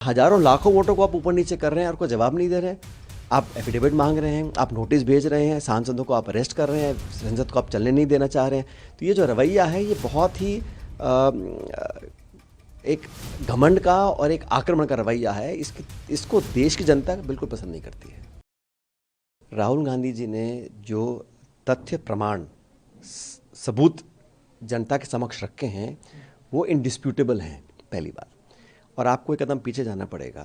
हजारों लाखों वोटों को आप ऊपर नीचे कर रहे हैं और कोई जवाब नहीं दे रहे हैं। आप एफिडेविट मांग रहे हैं, आप नोटिस भेज रहे हैं, सांसदों को आप अरेस्ट कर रहे हैं, संसद को आप चलने नहीं देना चाह रहे हैं। तो ये जो रवैया है ये बहुत ही एक घमंड का और एक आक्रमण का रवैया है। इसको देश की जनता बिल्कुल पसंद नहीं करती है। राहुल गांधी जी ने जो तथ्य प्रमाण सबूत जनता के समक्ष रखे हैं वो इंडिस्प्यूटेबल हैं, पहली बात। और आपको एक कदम पीछे जाना पड़ेगा।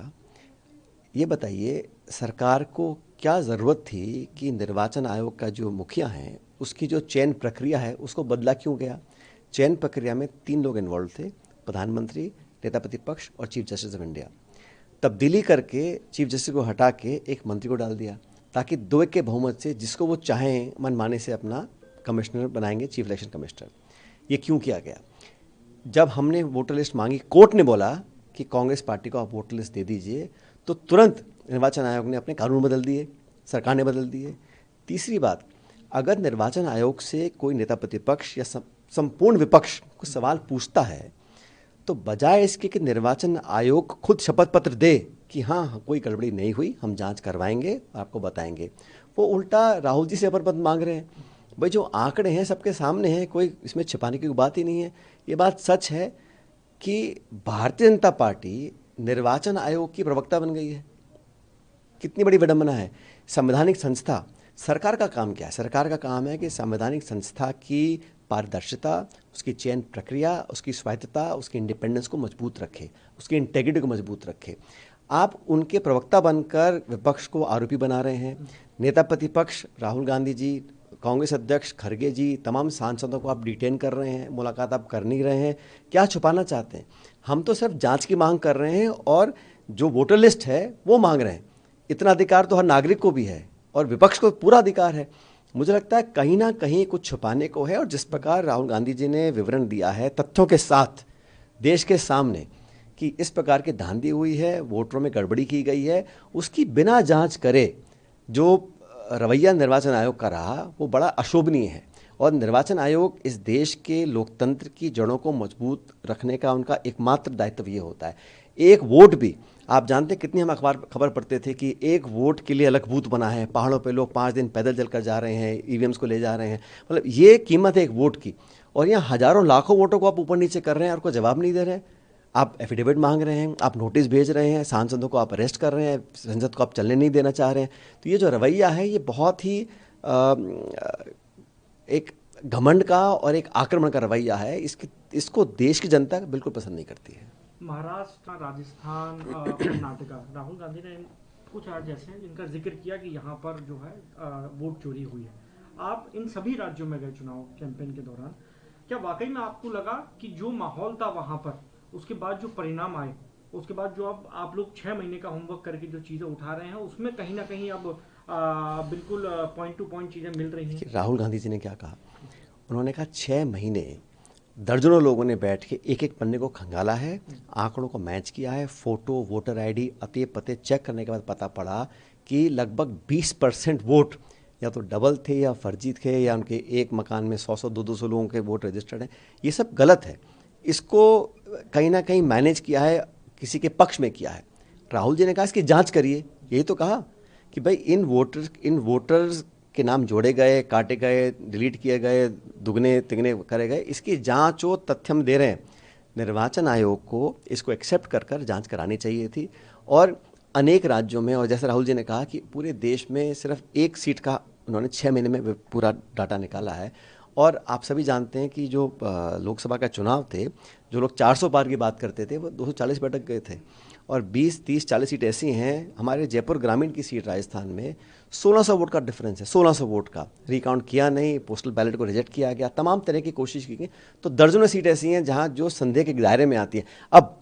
ये बताइए, सरकार को क्या ज़रूरत थी कि निर्वाचन आयोग का जो मुखिया है उसकी जो चयन प्रक्रिया है उसको बदला क्यों गया? चयन प्रक्रिया में 3 लोग इन्वॉल्व थे, प्रधानमंत्री, नेता प्रतिपक्ष और चीफ जस्टिस ऑफ इंडिया। तब्दीली करके चीफ जस्टिस को हटा के एक मंत्री को डाल दिया ताकि 2 के बहुमत से जिसको वो चाहें मनमाने से अपना कमिश्नर बनाएंगे, चीफ इलेक्शन कमिश्नर। ये क्यों किया गया? जब हमने वोटर लिस्ट मांगी, कोर्ट ने बोला कि कांग्रेस पार्टी को आप वोटर लिस्ट दे दीजिए, तो तुरंत निर्वाचन आयोग ने अपने कानून बदल दिए, सरकार ने बदल दिए। तीसरी बात, अगर निर्वाचन आयोग से कोई नेता प्रतिपक्ष या संपूर्ण विपक्ष को सवाल पूछता है तो बजाय इसके कि निर्वाचन आयोग खुद शपथ पत्र दे कि हाँ कोई गड़बड़ी नहीं हुई, हम जांच करवाएंगे, आपको बताएंगे, वो उल्टा राहुल जी से शपथ पत्र मांग रहे हैं। भाई जो आंकड़े हैं सबके सामने हैं, कोई इसमें छिपाने की बात ही नहीं है। ये बात सच है कि भारतीय जनता पार्टी निर्वाचन आयोग की प्रवक्ता बन गई है। कितनी बड़ी विडंबना है। संवैधानिक संस्था, सरकार का काम क्या है? सरकार का काम है कि संवैधानिक संस्था की पारदर्शिता, उसकी चयन प्रक्रिया, उसकी स्वायत्तता, उसकी इंडिपेंडेंस को मजबूत रखे, उसकी इंटेग्रिटी को मजबूत रखे। आप उनके प्रवक्ता बनकर विपक्ष को आरोपी बना रहे हैं। नेता प्रतिपक्ष राहुल गांधी जी, कांग्रेस अध्यक्ष खड़गे जी, तमाम सांसदों को आप डिटेन कर रहे हैं, मुलाकात आप कर नहीं रहे हैं। क्या छुपाना चाहते हैं? हम तो सिर्फ जांच की मांग कर रहे हैं और जो वोटर लिस्ट है वो मांग रहे हैं। इतना अधिकार तो हर नागरिक को भी है और विपक्ष को पूरा अधिकार है। मुझे लगता है कहीं ना कहीं कुछ छुपाने को है। और जिस प्रकार राहुल गांधी जी ने विवरण दिया है तथ्यों के साथ देश के सामने कि इस प्रकार की धांधली हुई है, वोटरों में गड़बड़ी की गई है, उसकी बिना जांच करे जो रवैया निर्वाचन आयोग का रहा वो बड़ा अशोभनीय है। और निर्वाचन आयोग इस देश के लोकतंत्र की जड़ों को मजबूत रखने का उनका एकमात्र दायित्व ये होता है। एक वोट भी, आप जानते हैं कितनी हम अखबार खबर पढ़ते थे कि एक वोट के लिए अलग बूथ बना है, पहाड़ों पे लोग 5 दिन पैदल चलकर जा रहे हैं, ईवीएम्स को ले जा रहे हैं। मतलब ये कीमत है एक वोट की। और यहाँ हजारों लाखों वोटों को आप ऊपर नीचे कर रहे हैं और कोई जवाब नहीं दे रहे हैं। आप एफिडेविट मांग रहे हैं, आप नोटिस भेज रहे हैं, सांसदों को आप अरेस्ट कर रहे हैं, संसद को आप चलने नहीं देना चाह रहे हैं। तो ये जो रवैया है ये बहुत ही एक घमंड का और एक आक्रमण का रवैया है। इसको देश की जनता बिल्कुल पसंद नहीं करती है। महाराष्ट्र, राजस्थान, कर्नाटका, राहुल गांधी ने कुछ राज्य ऐसे हैं जिनका जिक्र किया कि यहाँ पर जो है वोट चोरी हुई है। आप इन सभी राज्यों में गए चुनाव कैंपेन के दौरान, क्या वाकई में आपको लगा कि जो माहौल था वहाँ पर, उसके बाद जो परिणाम आए, उसके बाद जो अब आप लोग 6 महीने का होमवर्क करके जो चीज़ें उठा रहे हैं उसमें कहीं ना कहीं अब बिल्कुल पॉइंट टू पॉइंट चीज़ें मिल रही हैं? राहुल गांधी जी ने क्या कहा? उन्होंने कहा 6 महीने दर्जनों लोगों ने बैठ के एक एक पन्ने को खंगाला है, आंकड़ों को मैच किया है, फोटो, वोटर आईडी, अते पते चेक करने के बाद पता पड़ा कि लगभग 20% वोट या तो डबल थे या फर्जी थे या उनके एक मकान में 100-100, 200 लोगों के वोट रजिस्टर्ड हैं। ये सब गलत है। इसको कहीं ना कहीं मैनेज किया है, किसी के पक्ष में किया है। राहुल जी ने कहा इसकी जांच करिए। यही तो कहा कि भाई इन वोटर्स के नाम जोड़े गए, काटे गए, डिलीट किए गए, दुगने तिगने करे गए, इसकी जांच हो, तथ्य हम दे रहे हैं। निर्वाचन आयोग को इसको एक्सेप्ट कर कर जांच करानी चाहिए थी। और अनेक राज्यों में, और जैसे राहुल जी ने कहा कि पूरे देश में सिर्फ एक सीट का उन्होंने 6 महीने में पूरा डाटा निकाला है। और आप सभी जानते हैं कि जो लोकसभा का चुनाव थे, जो लोग 400 पार की बात करते थे वो 240 बैठक गए थे। और 20, 30, 40 सीट ऐसी हैं। हमारे जयपुर ग्रामीण की सीट राजस्थान में 1600 वोट का डिफरेंस है, 1600 वोट का। रिकाउंट किया नहीं, पोस्टल बैलेट को रिजेक्ट किया गया, तमाम तरह की कोशिश की गई। तो दर्जनों सीट ऐसी हैं जहां जो संदेह के दायरे में आती है। अब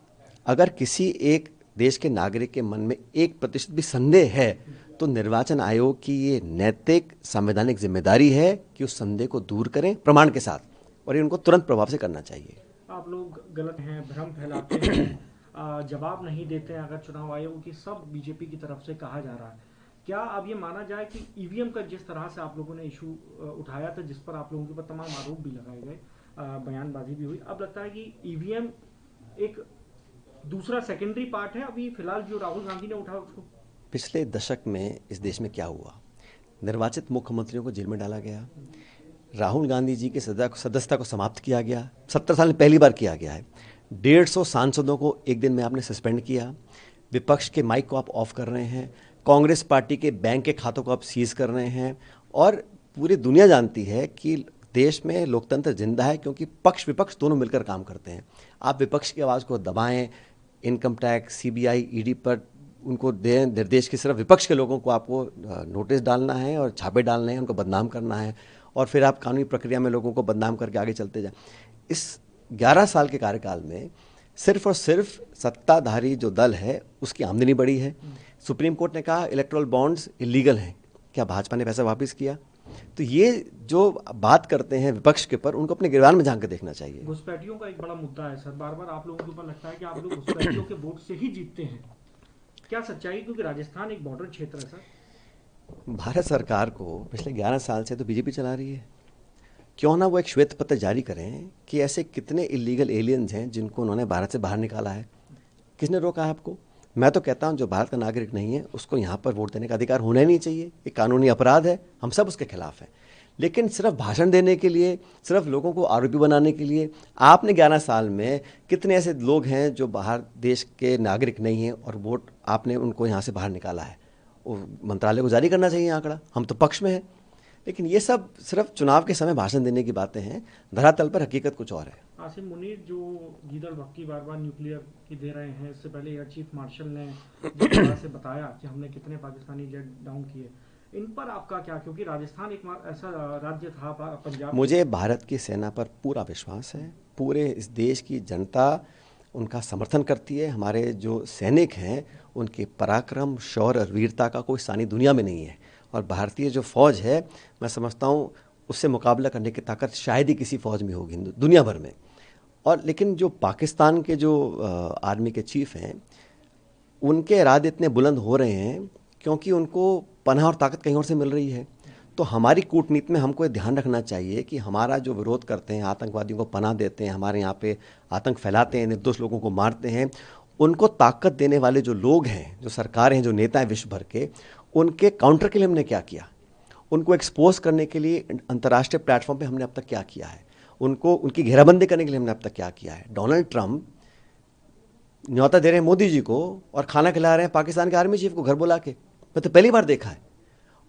अगर किसी एक देश के नागरिक के मन में 1% भी संदेह है तो निर्वाचन आयोग की ये नैतिक संवैधानिक जिम्मेदारी है कि उस संदेह को दूर करें प्रमाण के साथ, और ये उनको तुरंत प्रभाव से करना चाहिए। आप लोग गलत हैं, भ्रम फैलाते हैं, जवाब नहीं देते हैं अगर चुनाव आयोग की, सब बीजेपी की तरफ से कहा जा रहा है। क्या अब ये माना जाए कि ईवीएम का जिस तरह से आप लोगों ने इशू उठाया था, जिस पर आप लोगों के ऊपर तमाम आरोप भी लगाए गए, बयानबाजी भी हुई, अब लगता है कि ईवीएम एक दूसरा सेकेंडरी पार्ट है अभी फिलहाल जो राहुल गांधी ने उठाया उसको। पिछले दशक में इस देश में क्या हुआ, निर्वाचित मुख्यमंत्रियों को जेल में डाला गया, राहुल गांधी जी की सदस्यता को समाप्त किया गया, 70 साल में पहली बार किया गया है, 150 सांसदों को एक दिन में आपने सस्पेंड किया, विपक्ष के माइक को आप ऑफ कर रहे हैं, कांग्रेस पार्टी के बैंक के खातों को आप सीज कर रहे हैं, और पूरी दुनिया जानती है कि देश में लोकतंत्र जिंदा है क्योंकि पक्ष विपक्ष दोनों मिलकर काम करते हैं। आप विपक्ष की आवाज़ को दबाएं, इनकम टैक्स, सीबीआई, ईडी पर उनको दें निर्देश की, सिर्फ विपक्ष के लोगों को आपको नोटिस डालना है और छापे डालने हैं, उनको बदनाम करना है, और फिर आप कानूनी प्रक्रिया में लोगों को बदनाम करके आगे चलते जाएं। इस 11 साल के कार्यकाल में सिर्फ और सिर्फ सत्ताधारी जो दल है उसकी आमदनी बढ़ी है। सुप्रीम कोर्ट ने कहा इलेक्टोरल बॉन्ड्स इलीगल हैं, क्या भाजपा ने पैसा वापस किया? तो ये जो बात करते हैं विपक्ष के ऊपर, उनको अपने गिरबान में झांक के देखना चाहिए। घुसपैठियों का एक बड़ा मुद्दा है सर, बार बार आप लोगों के ऊपर लगता है कि आप लोग घुसपैठियों के वोट से ही जीतते हैं, क्या सच्चाई? क्योंकि राजस्थान एक बॉर्डर क्षेत्र है सर। भारत सरकार को पिछले 11 साल से तो बीजेपी चला रही है, क्यों ना वो एक श्वेत पत्र जारी करें कि ऐसे कितने इलीगल एलियंस हैं जिनको उन्होंने भारत से बाहर निकाला है। किसने रोका है आपको? मैं तो कहता हूं जो भारत का नागरिक नहीं है उसको यहाँ पर वोट देने का अधिकार होना ही नहीं चाहिए, एक कानूनी अपराध है, हम सब उसके खिलाफ हैं। लेकिन सिर्फ भाषण देने के लिए, सिर्फ लोगों को आरोपी बनाने के लिए आपने 11 साल में कितने ऐसे लोग हैं जो बाहर देश के नागरिक नहीं हैं और वोट आपने उनको यहाँ से बाहर निकाला है? मंत्रालय को जारी करना चाहिए आंकड़ा, हम तो पक्ष में हैं। लेकिन ये सब सिर्फ चुनाव के समय भाषण देने की बातें हैं, धरातल पर हकीकत कुछ और है। आसिम मुनीर जो गीदड़ भक्की बार बार न्यूक्लियर की दे रहे हैं, इससे पहले एयर चीफ मार्शल ने जिस तरह से बताया कि हमने कितने पाकिस्तानी जेट डाउन किए, इन पर आपका क्या? क्योंकि राजस्थान एक ऐसा राज्य था, पंजाब। मुझे भारत की सेना पर पूरा विश्वास है, पूरे इस देश की जनता उनका समर्थन करती है। हमारे जो सैनिक हैं उनके पराक्रम, शौर्य और वीरता का कोई सानी दुनिया में नहीं है, और भारतीय जो फ़ौज है मैं समझता हूँ उससे मुकाबला करने की ताकत शायद ही किसी फ़ौज में होगी दुनिया भर में। और लेकिन जो पाकिस्तान के जो आर्मी के चीफ हैं उनके इरादे इतने बुलंद हो रहे हैं क्योंकि उनको पनाह और ताकत कहीं और से मिल रही है। तो हमारी कूटनीति में हमको ये ध्यान रखना चाहिए कि हमारा जो विरोध करते हैं, आतंकवादियों को पनाह देते हैं, हमारे यहाँ पे आतंक फैलाते हैं, निर्दोष लोगों को मारते हैं, उनको ताकत देने वाले जो लोग हैं, जो सरकारें हैं, जो नेता हैं विश्व भर के, उनके काउंटर के लिए हमने क्या किया, उनको एक्सपोज करने के लिए अंतर्राष्ट्रीय प्लेटफॉर्म पे हमने अब तक क्या किया है, उनको उनकी घेराबंदी करने के लिए हमने अब तक क्या किया है। डोनाल्ड ट्रंप न्योता दे रहे हैं मोदी जी को और खाना खिला रहे हैं पाकिस्तान के आर्मी चीफ को घर बुला के, मैं तो पहली बार देखा है।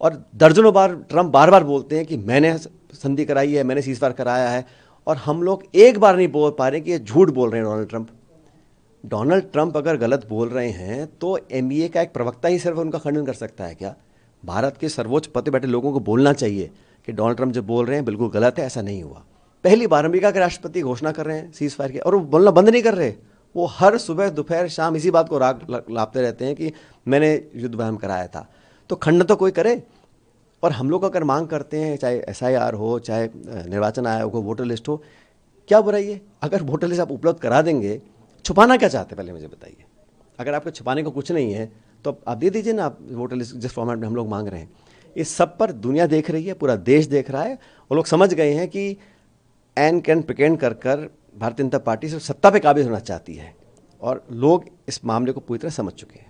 और दर्जनों बार ट्रंप बार बार बोलते हैं कि मैंने संधि कराई है, मैंने सीजफायर कराया है, और हम लोग एक बार नहीं बोल पा रहे कि ये झूठ बोल रहे हैं डोनाल्ड ट्रंप। डोनाल्ड ट्रंप अगर गलत बोल रहे हैं तो एमईए का एक प्रवक्ता ही सिर्फ उनका खंडन कर सकता है क्या? भारत के सर्वोच्च पद पर बैठे लोगों को बोलना चाहिए कि डोनाल्ड ट्रंप जो बोल रहे हैं बिल्कुल गलत है, ऐसा नहीं हुआ। पहली बार अमेरिका के राष्ट्रपति घोषणा कर रहे हैं सीज फायर की, और वो बोलना बंद नहीं कर रहे, वो हर सुबह दोपहर शाम इसी बात को राग लापते रहते हैं कि मैंने युद्ध विराम कराया था। तो खंडन तो कोई करे। और हम लोग अगर मांग करते हैं, चाहे एसआईआर हो, चाहे निर्वाचन आयोग हो, वोटर लिस्ट हो, क्या बुराई है? अगर वोटर लिस्ट आप उपलब्ध करा देंगे, छुपाना क्या चाहते हैं पहले मुझे बताइए। अगर आपको छुपाने को कुछ नहीं है तो आप दे दीजिए ना, आप वोटर लिस्ट जिस फॉर्मेट में हम लोग मांग रहे हैं। इस सब पर दुनिया देख रही है, पूरा देश देख रहा है, और लोग समझ गए हैं कि एन कैन प्रिकेंड कर भारतीय जनता पार्टी सिर्फ सत्ता पे काबिज होना चाहती है, और लोग इस मामले को पूरी तरह समझ चुके हैं।